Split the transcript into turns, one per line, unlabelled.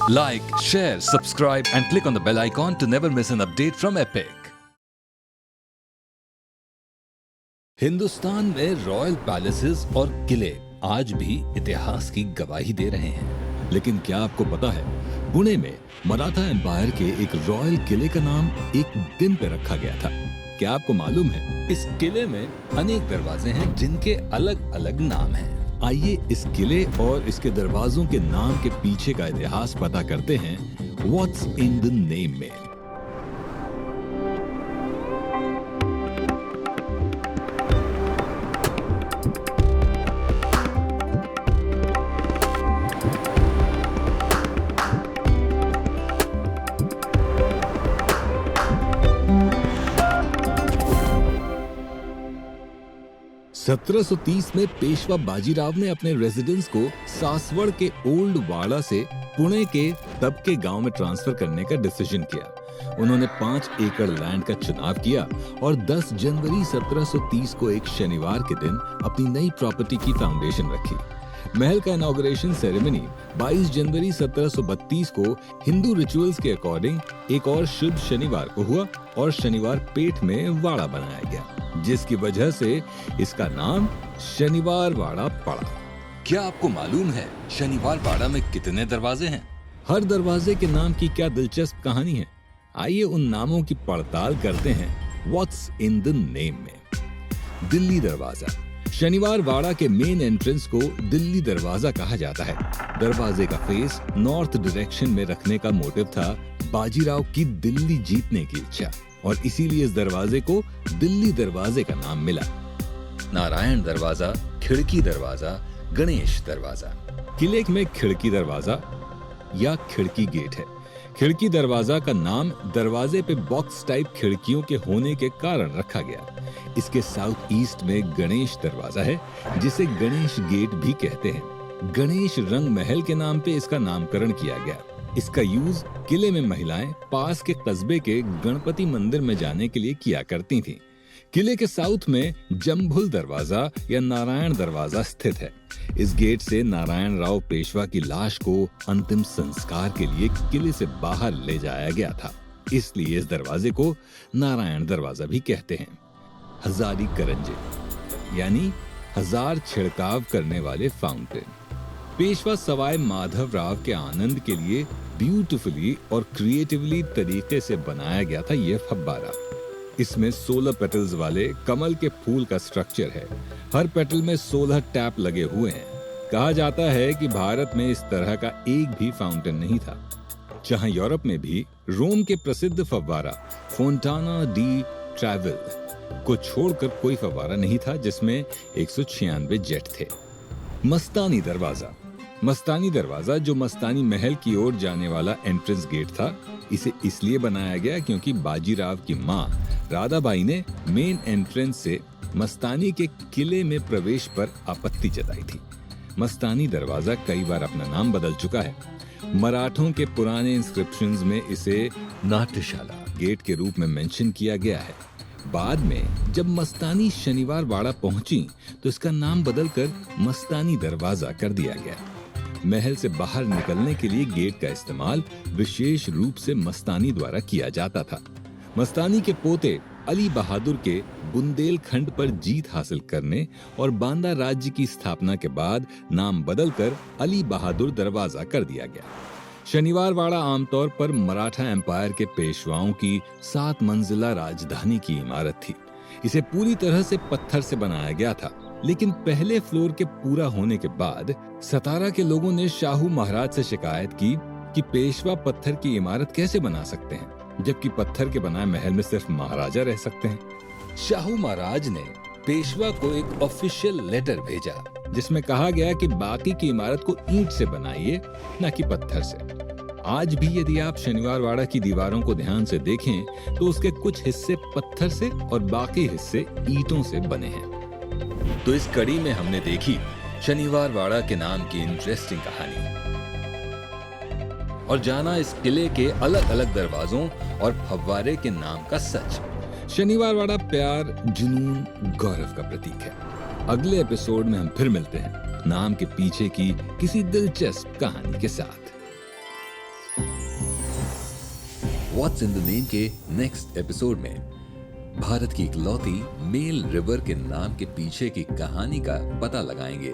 Like, share, subscribe and click on the bell icon to never miss an update from Epic. Hindustan में royal palaces और किले आज भी इतिहास की गवाही दे रहे हैं, लेकिन क्या आपको पता है पुणे में मराठा एम्पायर के एक रॉयल किले का नाम एक दिन पे रखा गया था। क्या आपको मालूम है इस किले में अनेक दरवाजे हैं जिनके अलग अलग नाम हैं। आइए इस किले और इसके दरवाजों के नाम के पीछे का इतिहास पता करते हैं व्हाट्स इन द नेम में। सत्रह 1730 में पेशवा बाजीराव ने अपने रेजिडेंस को सासवड़ के ओल्ड वाड़ा से पुणे के तब के गांव में ट्रांसफर करने का डिसीजन किया। उन्होंने 5 एकड़ लैंड का चुनाव किया और 10 जनवरी 1730 को एक शनिवार के दिन अपनी नई प्रॉपर्टी की फाउंडेशन रखी। महल का इनॉग्रेशन सेरेमनी 22 जनवरी 1732 को हिंदू रिचुअल्स के अकॉर्डिंग एक और शुभ शनिवार को हुआ और शनिवार पेठ में वाड़ा बनाया गया, जिसकी वजह से इसका नाम शनिवार वाड़ा पड़ा। क्या आपको मालूम है शनिवार वाड़ा में कितने दरवाजे हैं? हर दरवाजे के नाम की क्या दिलचस्प कहानी है। आइए उन नामों की पड़ताल करते हैं व्हाट्स इन द नेम में। दिल्ली दरवाजा। शनिवार वाड़ा के मेन एंट्रेंस को दिल्ली दरवाजा कहा जाता है। दरवाजे का फेस नॉर्थ डायरेक्शन में रखने का मोटिव था बाजीराव की दिल्ली जीतने की इच्छा और इसीलिए इस दरवाजे को दिल्ली दरवाजे का नाम मिला। नारायण दरवाजा, खिड़की दरवाजा, गणेश दरवाजा। किले में खिड़की दरवाजा या खिड़की गेट है। खिड़की दरवाजा का नाम दरवाजे पे बॉक्स टाइप खिड़कियों के होने के कारण रखा गया। इसके साउथ ईस्ट में गणेश दरवाजा है जिसे गणेश गेट भी कहते हैं। गणेश रंग महल के नाम पे इसका नामकरण किया गया। इसका यूज किले में महिलाएं पास के कस्बे के गणपति मंदिर में जाने के लिए किया करती थीं। किले के साउथ में जम्भुल दरवाजा या नारायण दरवाजा स्थित है। इस गेट से नारायण राव पेशवा की लाश को अंतिम संस्कार के लिए किले से बाहर ले जाया गया था, इसलिए इस दरवाजे को नारायण दरवाजा भी कहते हैं। हजारी करंजे यानी हजार छिड़काव करने वाले फाउंटेन। पेशवा सवाई माधव राव के आनंद के लिए ब्यूटीफुली और क्रिएटिवली तरीके से बनाया गया था यह फव्वारा। इसमें 16 पेटल्स वाले कमल के फूल का स्ट्रक्चर है। हर पेटल में 16 टैप लगे हुए हैं। कहा जाता है कि भारत में इस तरह का एक भी फाउंटेन नहीं था। जहां यूरोप में भी रोम के प्रसिद्ध फव्वारा फोंटाना डी ट्रेवल को छोड़कर कोई फव्वारा नहीं था जिसमें 196 जेट थे। मस्तानी दरवाजा। मस्तानी दरवाजा जो मस्तानी महल की ओर जाने वाला एंट्रेंस गेट था, इसे इसलिए बनाया गया क्योंकि बाजीराव की मां राधाबाई ने मेन एंट्रेंस से मस्तानी के किले में प्रवेश पर आपत्ति जताई थी। मस्तानी दरवाजा कई बार अपना नाम बदल चुका है। मराठों के पुराने इंस्क्रिप्शंस में इसे नाट्यशाला गेट के रूप में मेंशन किया गया है। बाद में जब मस्तानी शनिवार वाड़ा पहुंची तो इसका नाम बदलकर मस्तानी दरवाजा कर दिया गया। महल से बाहर निकलने के लिए गेट का इस्तेमाल विशेष रूप से मस्तानी द्वारा किया जाता था। मस्तानी के पोते अली बहादुर के बुंदेलखंड पर जीत हासिल करने और बांदा राज्य की स्थापना के बाद नाम बदलकर अली बहादुर दरवाजा कर दिया गया। शनिवार वाड़ा आमतौर पर मराठा एम्पायर के पेशवाओं की 7 मंजिला राजधानी की इमारत थी। इसे पूरी तरह से पत्थर से बनाया गया था, लेकिन पहले फ्लोर के पूरा होने के बाद सतारा के लोगों ने शाहू महाराज से शिकायत की कि पेशवा पत्थर की इमारत कैसे बना सकते हैं, जबकि पत्थर के बनाए महल में सिर्फ महाराजा रह सकते हैं। शाहू महाराज ने पेशवा को एक ऑफिशियल लेटर भेजा जिसमें कहा गया कि बाकी की इमारत को ईंट से बनाइए, न कि पत्थर से। आज भी यदि आप शनिवार वाड़ा की दीवारों को ध्यान से देखें तो उसके कुछ हिस्से पत्थर से और बाकी हिस्से ईंटों से बने हैं। तो इस कड़ी में हमने देखी शनिवार वाड़ा के नाम की इंटरेस्टिंग कहानी और जाना इस किले के अलग अलग दरवाजों और फव्वारे के नाम का सच। शनिवार वाड़ा प्यार, जुनून, गौरव का प्रतीक है। अगले एपिसोड में हम फिर मिलते हैं नाम के पीछे की किसी दिलचस्प कहानी के साथ।
व्हाट्स इन द नेम के नेक्स्ट एपिसोड में भारत की इकलौती मेल रिवर के नाम के पीछे की कहानी का पता लगाएंगे।